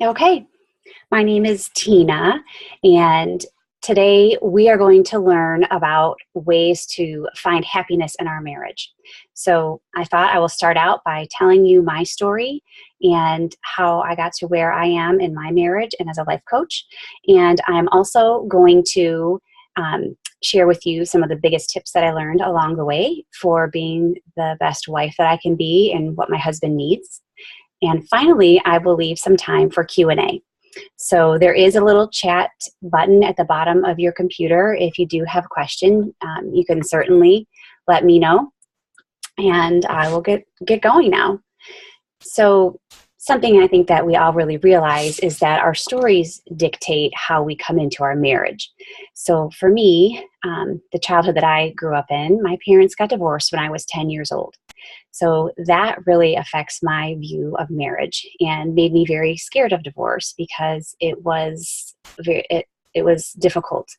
Okay, my name is Tina, and today we are going to learn about ways to find happiness in our marriage. So, I thought I will start out by telling you my story and how I got to where I am in my marriage and as a life coach. And I'm also going to share with you some of the biggest tips that I learned along the way for being the best wife that I can be and what my husband needs. And finally, I will leave some time for Q&A. So there is a little chat button at the bottom of your computer. If you do have a question, you can certainly let me know, and I will get going now. So something I think that we all really realize is that our stories dictate how we come into our marriage. So for me, the childhood that I grew up in, my parents got divorced when I was 10 years old. So that really affects my view of marriage and made me very scared of divorce because it was difficult.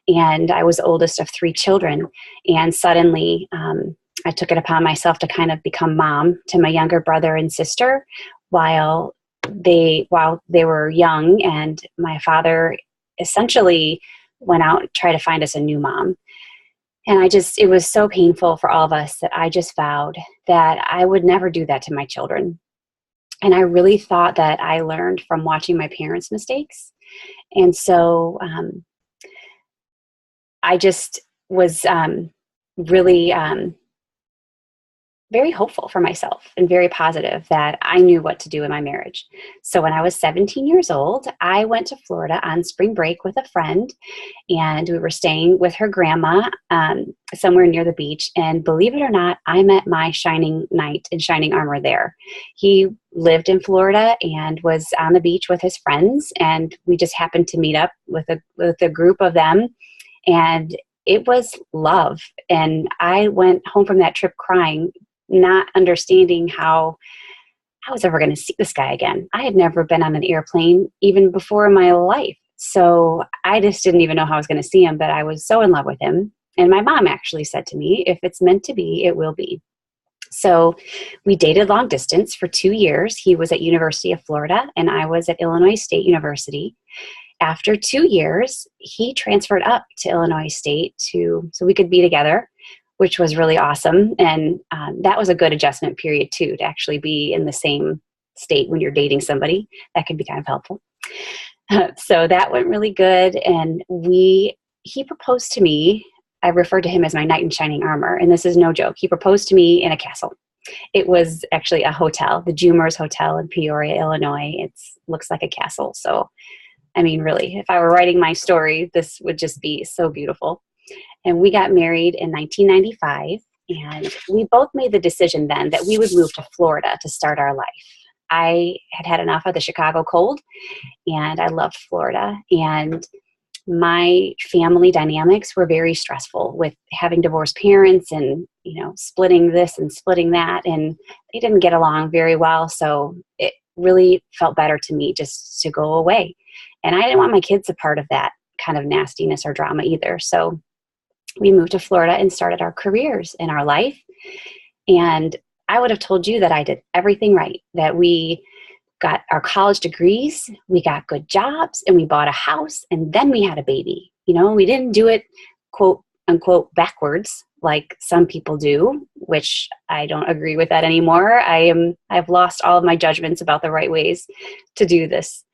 And I was the oldest of three children. And suddenly I took it upon myself to kind of become mom to my younger brother and sister while they were young. And my father essentially went out and tried to find us a new mom. And it was so painful for all of us that I just vowed that I would never do that to my children. And I really thought that I learned from watching my parents' mistakes. And so I just was really very hopeful for myself and very positive that I knew what to do in my marriage. So when I was 17 years old, I went to Florida on spring break with a friend, and we were staying with her grandma somewhere near the beach. And believe it or not, I met my shining knight in shining armor there. He lived in Florida and was on the beach with his friends, and we just happened to meet up with a group of them, and it was love. And I went home from that trip crying, not understanding how I was ever going to see this guy again. I had never been on an airplane even before in my life. So I just didn't even know how I was going to see him, but I was so in love with him. And my mom actually said to me, if it's meant to be, it will be. So we dated long distance for 2 years. He was at University of Florida and I was at Illinois State University. After 2 years, he transferred up to Illinois State so we could be together, which was really awesome. And that was a good adjustment period too, to actually be in the same state when you're dating somebody. That can be kind of helpful. So that went really good. And he proposed to me. I referred to him as my knight in shining armor. And this is no joke. He proposed to me in a castle. It was actually a hotel, the Jumers Hotel in Peoria, Illinois. It looks like a castle. So, I mean, really, if I were writing my story, this would just be so beautiful. And we got married in 1995, and we both made the decision then that we would move to Florida to start our life. I had had enough of the Chicago cold, and I loved Florida. And my family dynamics were very stressful with having divorced parents and, splitting this and splitting that. And they didn't get along very well. So it really felt better to me just to go away. And I didn't want my kids a part of that kind of nastiness or drama either. So we moved to Florida and started our careers in our life. And I would have told you that I did everything right, that we got our college degrees, we got good jobs, and we bought a house, and then we had a baby. We didn't do it, quote unquote, backwards like some people do, which I don't agree with that anymore. I've lost all of my judgments about the right ways to do this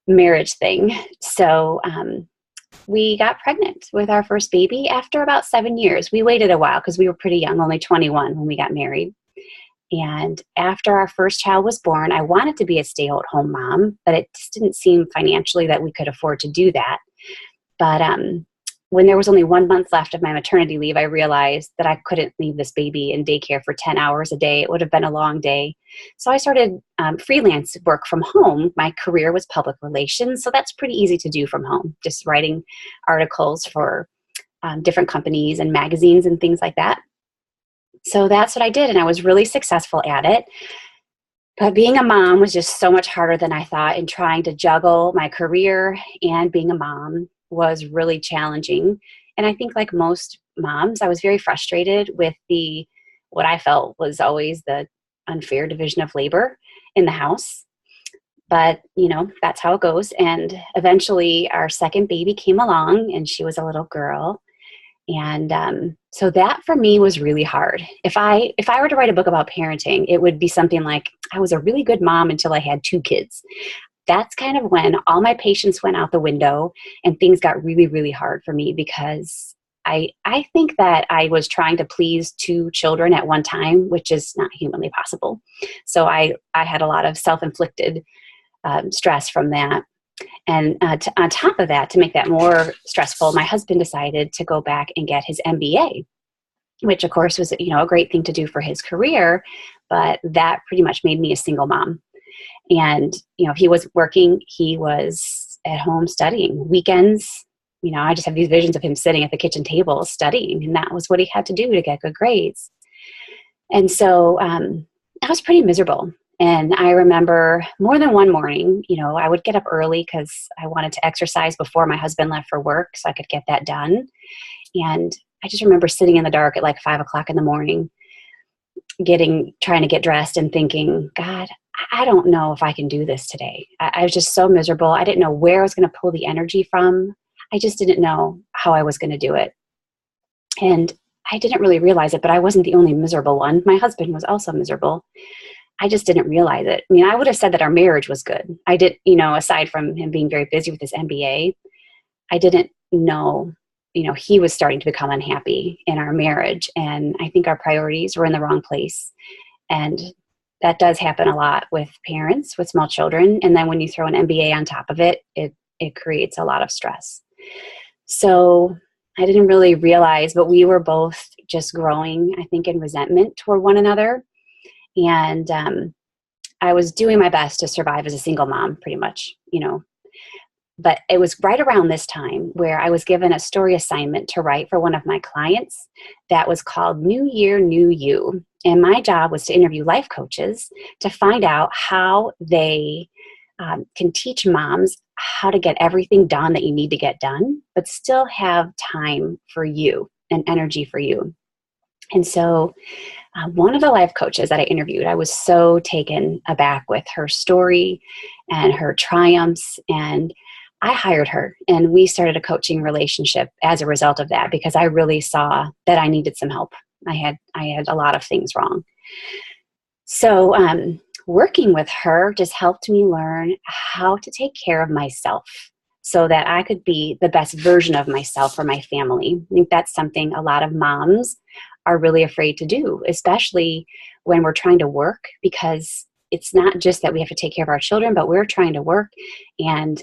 marriage thing. So we got pregnant with our first baby after about 7 years. We waited a while because we were pretty young, only 21 when we got married. And after our first child was born, I wanted to be a stay-at-home mom, but it just didn't seem financially that we could afford to do that. But when there was only 1 month left of my maternity leave, I realized that I couldn't leave this baby in daycare for 10 hours a day. It would have been a long day. So I started freelance work from home. My career was public relations, so that's pretty easy to do from home, just writing articles for different companies and magazines and things like that. So that's what I did, and I was really successful at it. But being a mom was just so much harder than I thought, and trying to juggle my career and being a mom was really challenging. And I think like most moms, I was very frustrated with what I felt was always the unfair division of labor in the house. But, that's how it goes. And eventually our second baby came along, and she was a little girl. And so that for me was really hard. If I were to write a book about parenting, it would be something like, I was a really good mom until I had 2 kids. That's kind of when all my patience went out the window and things got really, really hard for me, because I think that I was trying to please 2 children at one time, which is not humanly possible. So I had a lot of self-inflicted stress from that. And on top of that, to make that more stressful, my husband decided to go back and get his MBA, which of course was, a great thing to do for his career, but that pretty much made me a single mom. And, he was working, he was at home studying weekends. I just have these visions of him sitting at the kitchen table studying, and that was what he had to do to get good grades. And so I was pretty miserable. And I remember more than one morning, I would get up early because I wanted to exercise before my husband left for work so I could get that done. And I just remember sitting in the dark at like 5 o'clock in the morning, trying to get dressed and thinking, God, I don't know if I can do this today. I was just so miserable. I didn't know where I was going to pull the energy from. I just didn't know how I was going to do it. And I didn't really realize it, but I wasn't the only miserable one. My husband was also miserable. I just didn't realize it. I mean, I would have said that our marriage was good. I did, aside from him being very busy with his MBA, I didn't know, he was starting to become unhappy in our marriage. And I think our priorities were in the wrong place. And that does happen a lot with parents with small children. And then when you throw an MBA on top of it, it creates a lot of stress. So I didn't really realize, but we were both just growing, I think, in resentment toward one another. And I was doing my best to survive as a single mom, pretty much, But it was right around this time where I was given a story assignment to write for one of my clients that was called New Year, New You. And my job was to interview life coaches to find out how they can teach moms how to get everything done that you need to get done, but still have time for you and energy for you. And so one of the life coaches that I interviewed, I was so taken aback with her story and her triumphs. And I hired her, and we started a coaching relationship as a result of that, because I really saw that I needed some help. I had a lot of things wrong. So working with her just helped me learn how to take care of myself so that I could be the best version of myself for my family. I think that's something a lot of moms are really afraid to do, especially when we're trying to work, because it's not just that we have to take care of our children, but we're trying to work and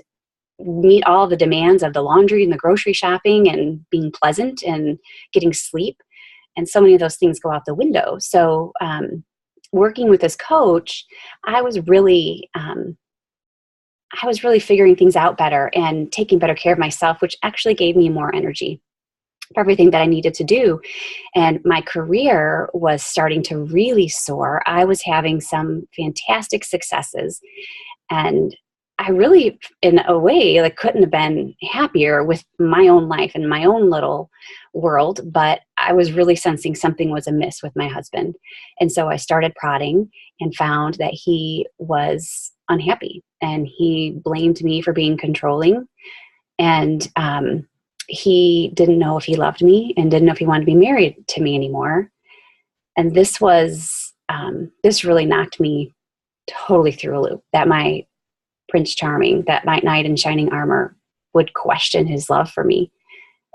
meet all the demands of the laundry and the grocery shopping and being pleasant and getting sleep. And so many of those things go out the window. So working with this coach, I was really figuring things out better and taking better care of myself, which actually gave me more energy for everything that I needed to do. And my career was starting to really soar. I was having some fantastic successes, and I really, in a way, couldn't have been happier with my own life and my own little world, but I was really sensing something was amiss with my husband. And so I started prodding and found that he was unhappy, and he blamed me for being controlling. And he didn't know if he loved me and didn't know if he wanted to be married to me anymore. And this really knocked me totally through a loop, that my Prince Charming, that my knight in shining armor, would question his love for me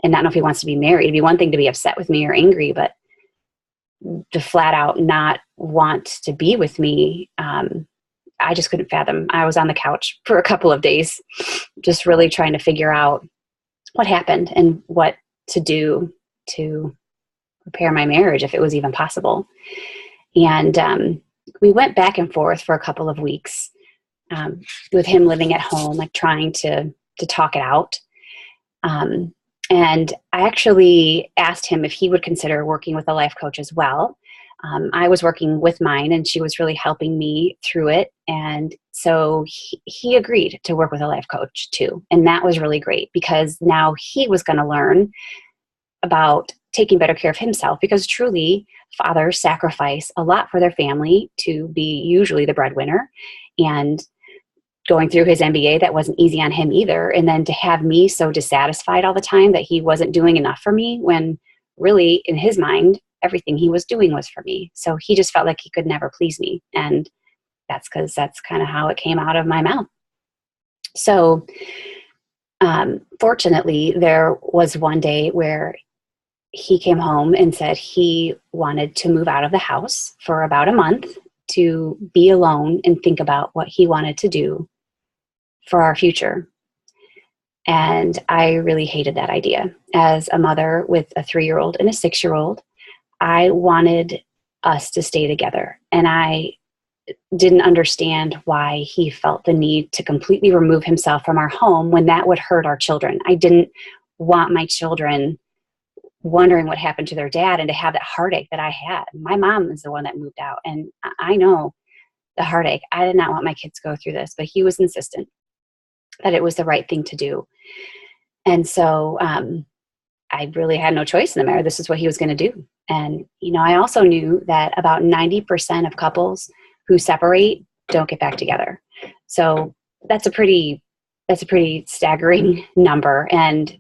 and not know if he wants to be married. It'd be one thing to be upset with me or angry, but to flat out not want to be with me, I just couldn't fathom. I was on the couch for a couple of days, just really trying to figure out what happened and what to do to repair my marriage, if it was even possible. And we went back and forth for a couple of weeks, with him living at home, trying to talk it out. And I actually asked him if he would consider working with a life coach as well. I was working with mine, and she was really helping me through it. And so he agreed to work with a life coach too. And that was really great, because now he was going to learn about taking better care of himself, because truly fathers sacrifice a lot for their family to be usually the breadwinner. And going through his MBA, that wasn't easy on him either. And then to have me so dissatisfied all the time that he wasn't doing enough for me, when really in his mind, everything he was doing was for me. So he just felt like he could never please me. And that's because that's kind of how it came out of my mouth. So fortunately, there was one day where he came home and said he wanted to move out of the house for about a month to be alone and think about what he wanted to do for our future. And I really hated that idea. As a mother with a 3-year-old and a 6-year-old, I wanted us to stay together. And I didn't understand why he felt the need to completely remove himself from our home when that would hurt our children. I didn't want my children wondering what happened to their dad and to have that heartache that I had. My mom is the one that moved out, and I know the heartache. I did not want my kids to go through this, but he was insistent that it was the right thing to do. And so I really had no choice in the matter. This is what he was going to do. And, I also knew that about 90% of couples who separate don't get back together. So that's a pretty staggering number. And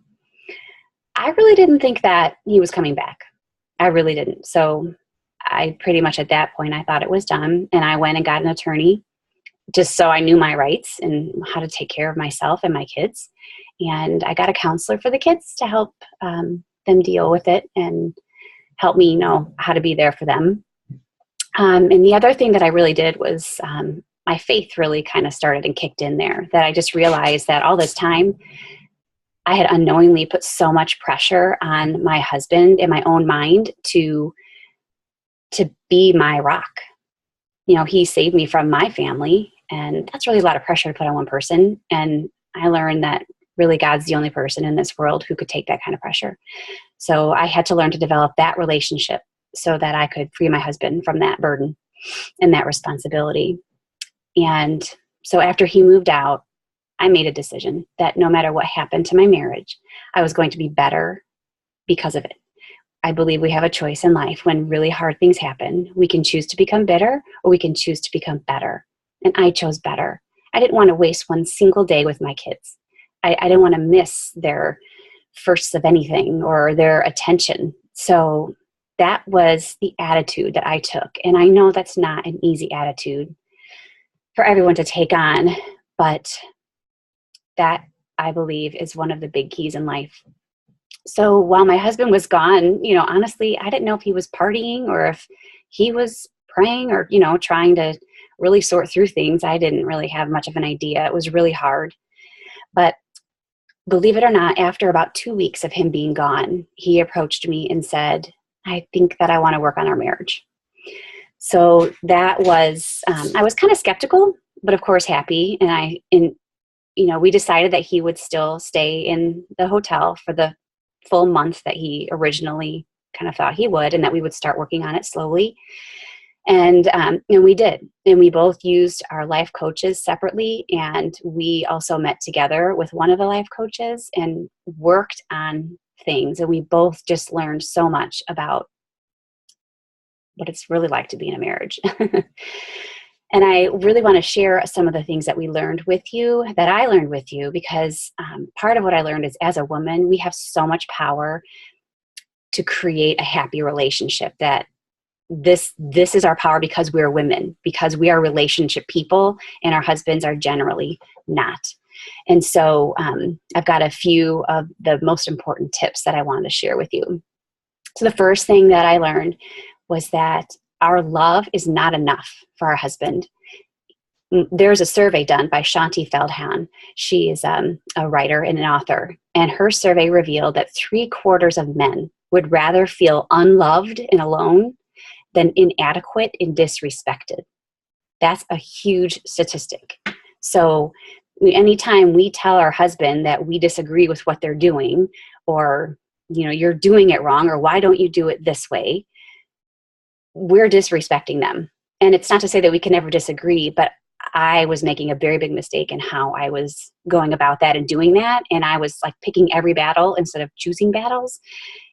I really didn't think that he was coming back. I really didn't. So I pretty much at that point, I thought it was done. And I went and got an attorney just so I knew my rights and how to take care of myself and my kids. And I got a counselor for the kids to help them deal with it and help me know how to be there for them. And the other thing that I really did was my faith really kind of started and kicked in there, that I just realized that all this time I had unknowingly put so much pressure on my husband in my own mind to be my rock. He saved me from my family, and that's really a lot of pressure to put on one person. And I learned that really God's the only person in this world who could take that kind of pressure. So I had to learn to develop that relationship so that I could free my husband from that burden and that responsibility. And so after he moved out, I made a decision that no matter what happened to my marriage, I was going to be better because of it. I believe we have a choice in life. When really hard things happen, we can choose to become bitter or we can choose to become better. And I chose better. I didn't want to waste one single day with my kids. I didn't want to miss their firsts of anything or their attention. So that was the attitude that I took. And I know that's not an easy attitude for everyone to take on, but that, I believe, is one of the big keys in life. So while my husband was gone, honestly, I didn't know if he was partying or if he was praying or, trying to really sort through things. I didn't really have much of an idea. It was really hard. But believe it or not, after about 2 weeks of him being gone, he approached me and said, I think that I want to work on our marriage. So that was, I was kind of skeptical, but of course happy. And we decided that he would still stay in the hotel for the full month that he originally kind of thought he would, and that we would start working on it slowly. And we did. And we both used our life coaches separately. And we also met together with one of the life coaches and worked on things. And we both just learned so much about what it's really like to be in a marriage. And I really want to share some of the things that we learned with you, that I learned with you, because part of what I learned is, as a woman, we have so much power to create a happy relationship. That this is our power because we're women, because we are relationship people, and our husbands are generally not. And so I've got a few of the most important tips that I wanted to share with you. So the first thing that I learned was that our love is not enough for our husband. There's a survey done by Shanti Feldhahn. She is a writer and an author. And her survey revealed that 3/4 of men would rather feel unloved and alone than inadequate and disrespected. That's a huge statistic. So anytime we tell our husband that we disagree with what they're doing, or, you're doing it wrong, or why don't you do it this way, we're disrespecting them. And it's not to say that we can never disagree, but I was making a very big mistake in how I was going about that and doing that. And I was like picking every battle instead of choosing battles.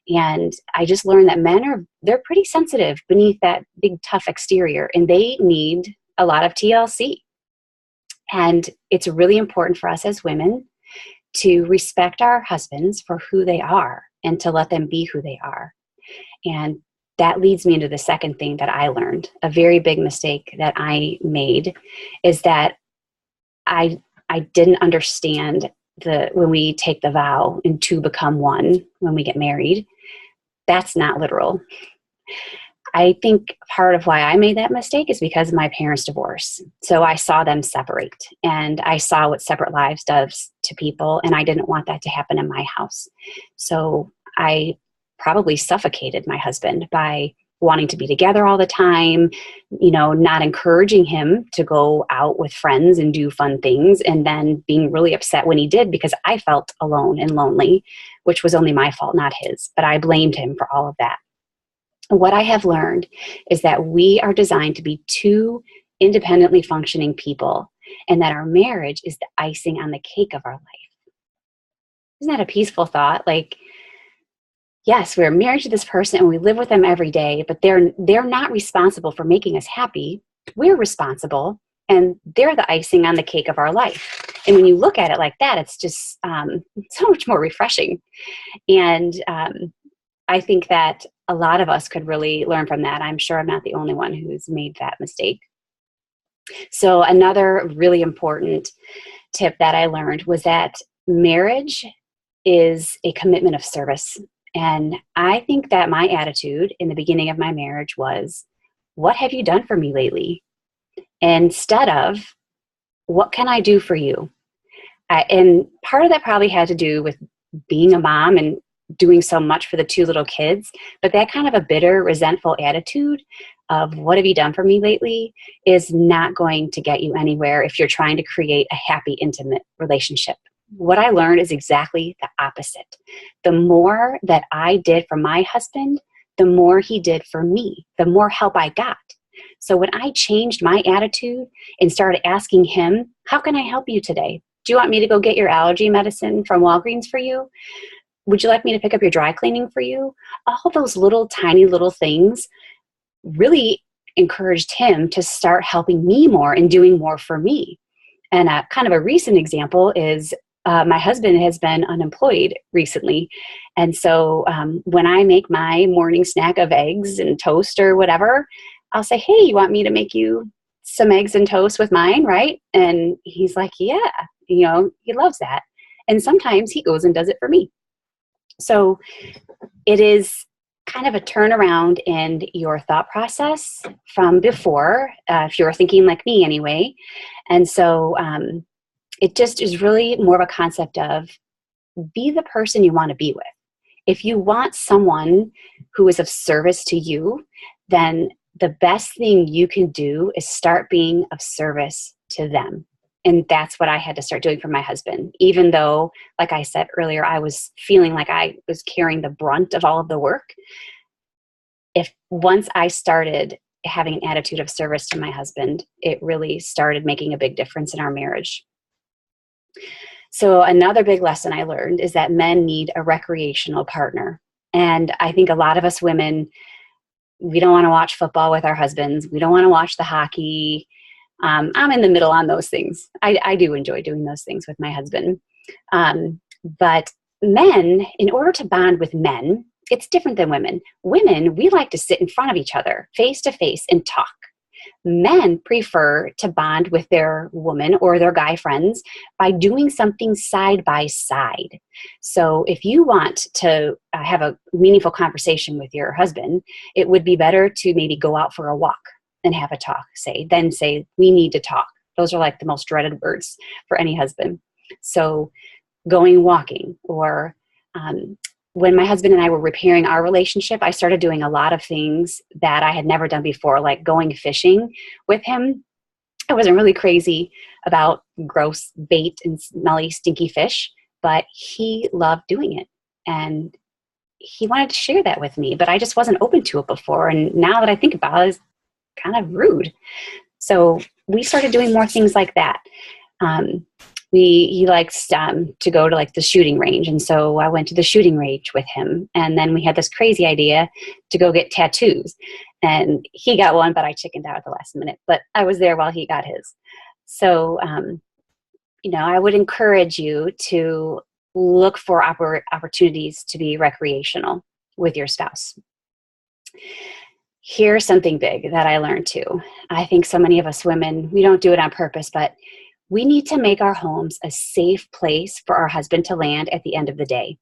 And I just learned that they're pretty sensitive beneath that big, tough exterior, and they need a lot of TLC. And it's really important for us as women to respect our husbands for who they are and to let them be who they are. And that leads me into the second thing that I learned. A very big mistake that I made is that I didn't understand when we take the vow and to become one when we get married. That's not literal. I think part of why I made that mistake is because of my parents' divorce. So I saw them separate, and I saw what separate lives does to people, and I didn't want that to happen in my house. So I probably suffocated my husband by wanting to be together all the time, not encouraging him to go out with friends and do fun things, and then being really upset when he did because I felt alone and lonely, which was only my fault, not his. But I blamed him for all of that. What I have learned is that we are designed to be two independently functioning people, and that our marriage is the icing on the cake of our life. Isn't that a peaceful thought? Like, yes, we're married to this person and we live with them every day, but they're not responsible for making us happy. We're responsible, and they're the icing on the cake of our life. And when you look at it like that, it's just so much more refreshing. And I think that a lot of us could really learn from that. I'm sure I'm not the only one who's made that mistake. So another really important tip that I learned was that marriage is a commitment of service. And I think that my attitude in the beginning of my marriage was, what have you done for me lately? Instead of, what can I do for you? And part of that probably had to do with being a mom and doing so much for the two little kids, but that kind of a bitter, resentful attitude of what have you done for me lately is not going to get you anywhere if you're trying to create a happy, intimate relationship. What I learned is exactly the opposite. The more that I did for my husband, the more he did for me, the more help I got. So when I changed my attitude and started asking him, how can I help you today? Do you want me to go get your allergy medicine from Walgreens for you? Would you like me to pick up your dry cleaning for you? All those little tiny little things really encouraged him to start helping me more and doing more for me. And kind of a recent example is my husband has been unemployed recently. And so when I make my morning snack of eggs and toast or whatever, I'll say, hey, you want me to make you some eggs and toast with mine, right? And he's like, yeah, he loves that. And sometimes he goes and does it for me. So it is kind of a turnaround in your thought process from before, if you're thinking like me anyway. And so it just is really more of a concept of be the person you want to be with. If you want someone who is of service to you, then the best thing you can do is start being of service to them. And that's what I had to start doing for my husband. Even though, like I said earlier, I was feeling like I was carrying the brunt of all of the work. Once I started having an attitude of service to my husband, it really started making a big difference in our marriage. So another big lesson I learned is that men need a recreational partner. And I think a lot of us women, we don't want to watch football with our husbands. We don't want to watch the hockey. I'm in the middle on those things. I do enjoy doing those things with my husband. But men, in order to bond with men, it's different than women. Women, we like to sit in front of each other, face to face, and talk. Men prefer to bond with their woman or their guy friends by doing something side by side. So if you want to have a meaningful conversation with your husband, it would be better to maybe go out for a walk and have a talk, then say, we need to talk. Those are like the most dreaded words for any husband. So going walking, or when my husband and I were repairing our relationship, I started doing a lot of things that I had never done before, like going fishing with him. I wasn't really crazy about gross bait and smelly, stinky fish, but he loved doing it. And he wanted to share that with me, but I just wasn't open to it before. And now that I think about it, it's kind of rude. So we started doing more things like that. He likes to go to like the shooting range. And so I went to the shooting range with him. And then we had this crazy idea to go get tattoos. And he got one, but I chickened out at the last minute. But I was there while he got his. So, I would encourage you to look for opportunities to be recreational with your spouse. Here's something big that I learned too. I think so many of us women, we don't do it on purpose, but we need to make our homes a safe place for our husband to land at the end of the day.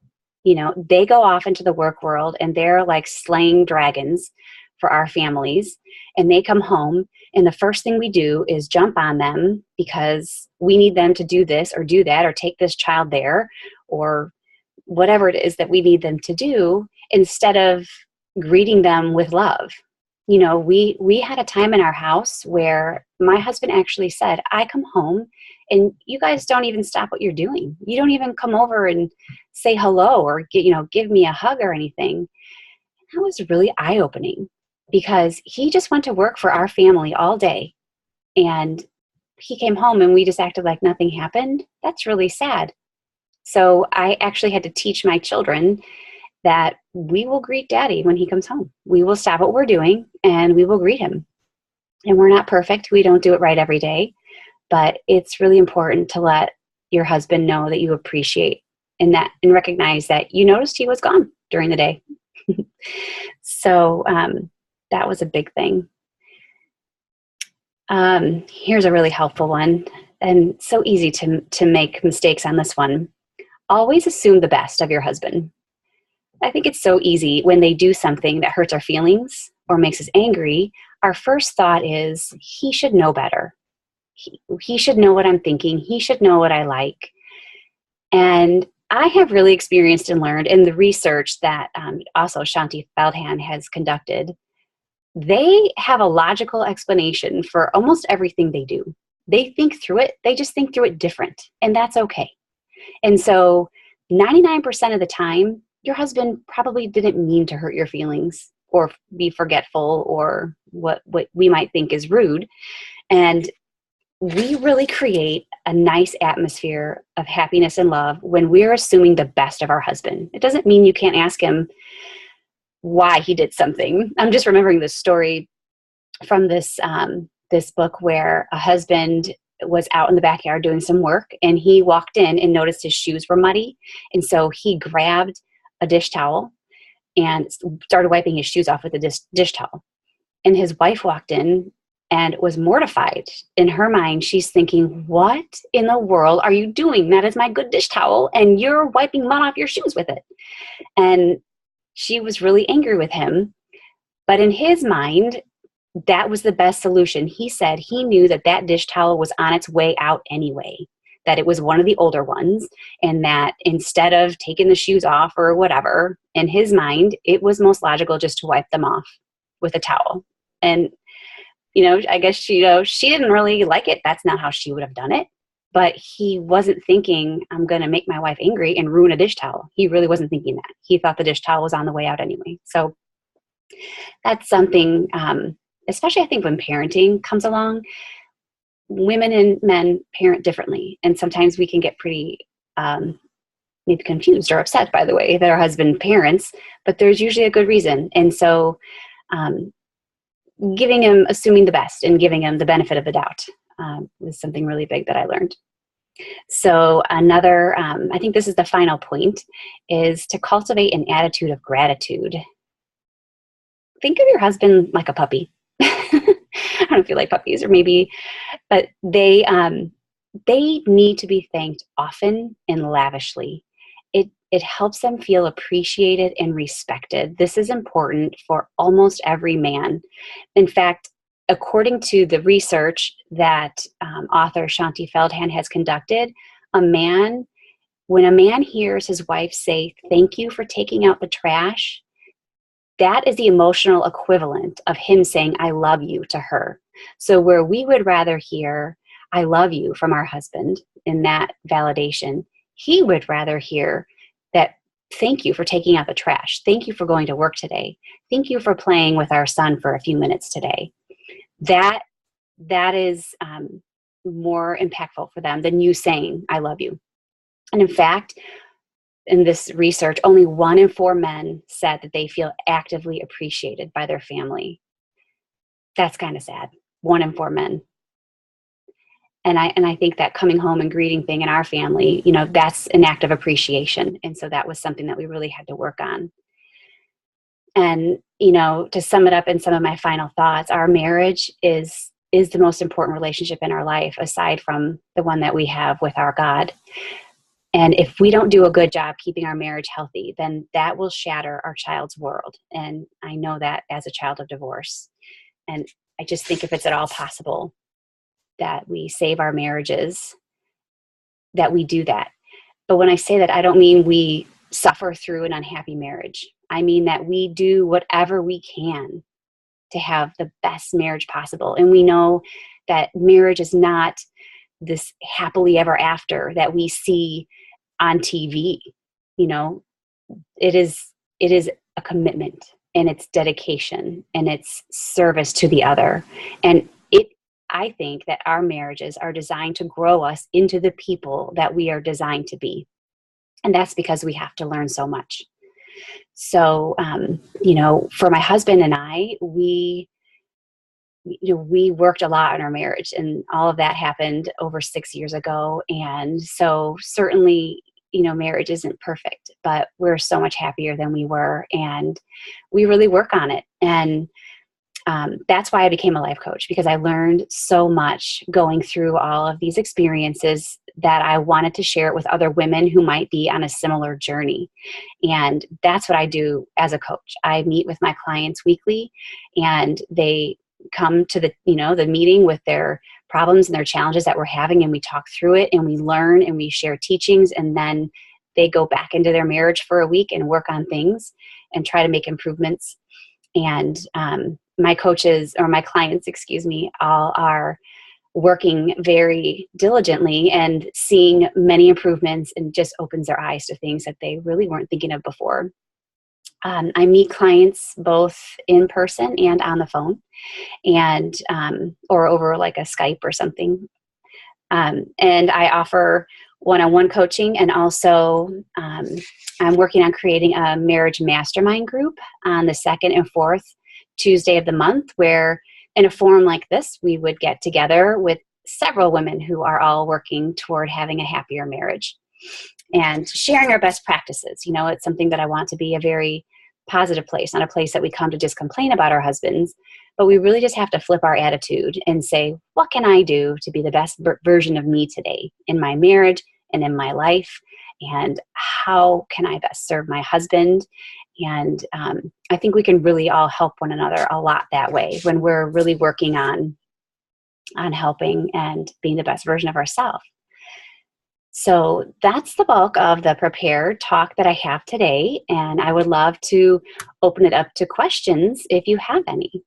They go off into the work world and they're like slaying dragons for our families. And they come home, and the first thing we do is jump on them because we need them to do this or do that or take this child there or whatever it is that we need them to do, instead of greeting them with love. We had a time in our house where my husband actually said, I come home and you guys don't even stop what you're doing. You don't even come over and say hello or give me a hug or anything. That was really eye-opening because he just went to work for our family all day, and he came home and we just acted like nothing happened. That's really sad. So I actually had to teach my children that we will greet daddy when he comes home. We will stop what we're doing and we will greet him. And we're not perfect. We don't do it right every day, but it's really important to let your husband know that you appreciate and recognize that you noticed he was gone during the day. So that was a big thing. Here's a really helpful one, and so easy to make mistakes on this one. Always assume the best of your husband. I think it's so easy when they do something that hurts our feelings or makes us angry. Our first thought is, he should know better. He should know what I'm thinking. He should know what I like. And I have really experienced and learned in the research that also Shaunti Feldhahn has conducted. They have a logical explanation for almost everything they do. They think through it. They just think through it different, and that's okay. And so 99% of the time, your husband probably didn't mean to hurt your feelings or be forgetful or what we might think is rude. And we really create a nice atmosphere of happiness and love when we're assuming the best of our husband. It doesn't mean you can't ask him why he did something. I'm just remembering this story from this book where a husband was out in the backyard doing some work, and he walked in and noticed his shoes were muddy. And so he grabbed a dish towel and started wiping his shoes off with a dish towel. And his wife walked in and was mortified. In her mind, she's thinking, what in the world are you doing? That is my good dish towel, and you're wiping mud off your shoes with it. And she was really angry with him. But in his mind, that was the best solution. He said he knew that dish towel was on its way out anyway, that it was one of the older ones, and that instead of taking the shoes off or whatever, in his mind, it was most logical just to wipe them off with a towel. And, I guess, she didn't really like it. That's not how she would have done it. But he wasn't thinking, I'm going to make my wife angry and ruin a dish towel. He really wasn't thinking that. He thought the dish towel was on the way out anyway. So that's something, especially I think when parenting comes along, women and men parent differently. And sometimes we can get pretty maybe confused or upset by the way that our husband parents, but there's usually a good reason. And so assuming the best and giving him the benefit of the doubt was something really big that I learned. So another, I think this is the final point, is to cultivate an attitude of gratitude. Think of your husband like a puppy. I don't feel like puppies, or maybe, but they need to be thanked often and lavishly. It helps them feel appreciated and respected. This is important for almost every man. In fact, according to the research that author Shaunti Feldhahn has conducted, when a man hears his wife say, "Thank you for taking out the trash," that is the emotional equivalent of him saying, "I love you" to her. So where we would rather hear, "I love you" from our husband in that validation, he would rather hear that, "Thank you for taking out the trash. Thank you for going to work today. Thank you for playing with our son for a few minutes today." That is more impactful for them than you saying, "I love you." And in fact, in this research, only 1 in 4 men said that they feel actively appreciated by their family. That's kind of sad. 1 in 4 men. And I think that coming home and greeting thing in our family, you know, that's an act of appreciation. And so that was something that we really had to work on. And, you know, to sum it up in some of my final thoughts, our marriage is the most important relationship in our life, aside from the one that we have with our God. And if we don't do a good job keeping our marriage healthy, then that will shatter our child's world. And I know that as a child of divorce. And I just think if it's at all possible that we save our marriages, that we do that. But when I say that, I don't mean we suffer through an unhappy marriage. I mean that we do whatever we can to have the best marriage possible. And we know that marriage is not this happily ever after that we see on TV. You know, it is a commitment, and it's dedication, and it's service to the other. And I think that our marriages are designed to grow us into the people that we are designed to be. And that's because we have to learn so much. So, you know, for my husband and I, we worked a lot on our marriage, and all of that happened over 6 years ago. And so certainly, you know, marriage isn't perfect, but we're so much happier than we were, and we really work on it. And that's why I became a life coach, because I learned so much going through all of these experiences that I wanted to share it with other women who might be on a similar journey. And that's what I do as a coach. I meet with my clients weekly, and they come to the meeting with their problems and their challenges that we're having, and we talk through it, and we learn, and we share teachings, and then they go back into their marriage for a week and work on things and try to make improvements. And my coaches, or my clients, excuse me, all are working very diligently and seeing many improvements, and just opens their eyes to things that they really weren't thinking of before. I meet clients both in person and on the phone, and or over like a Skype or something. And I offer one-on-one coaching, and also I'm working on creating a marriage mastermind group on the second and fourth Tuesday of the month, where in a forum like this, we would get together with several women who are all working toward having a happier marriage and sharing our best practices. You know, it's something that I want to be a very positive place, not a place that we come to just complain about our husbands, but we really just have to flip our attitude and say, what can I do to be the best version of me today in my marriage and in my life? And how can I best serve my husband? And I think we can really all help one another a lot that way, when we're really working on helping and being the best version of ourselves. So that's the bulk of the prepared talk that I have today. And I would love to open it up to questions if you have any.